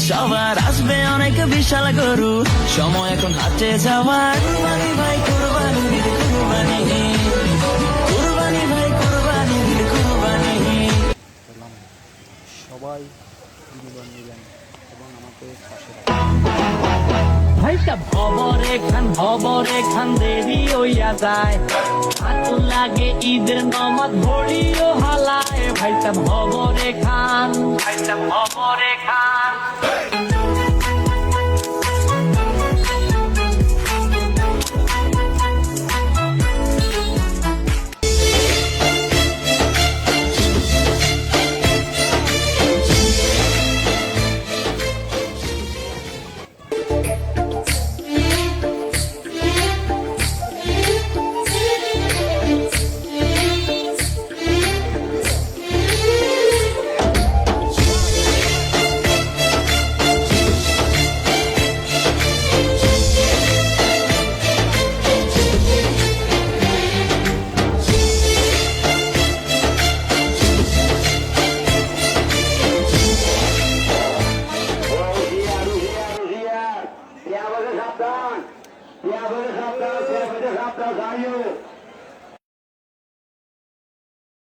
সবার আসবে অনেক বিশাল গরু, সময় এখন হাটে যাওয়ার। কুরবানি ভাই কুরবানি, কুরবানি কুরবানি ভাই কুরবানি, কুরবানি। সবাই বিনোদন নিলেন এবং আমাকে পাশে ভাইটা ভবরে খান দেরি হইয়া যায়, হাত লাগে ঈদের নমাজ ভরিও হালায়। ভাইটা ভবরে খান। Dia boleh sabdan, dia boleh sabdan, saya boleh sabdan, saya.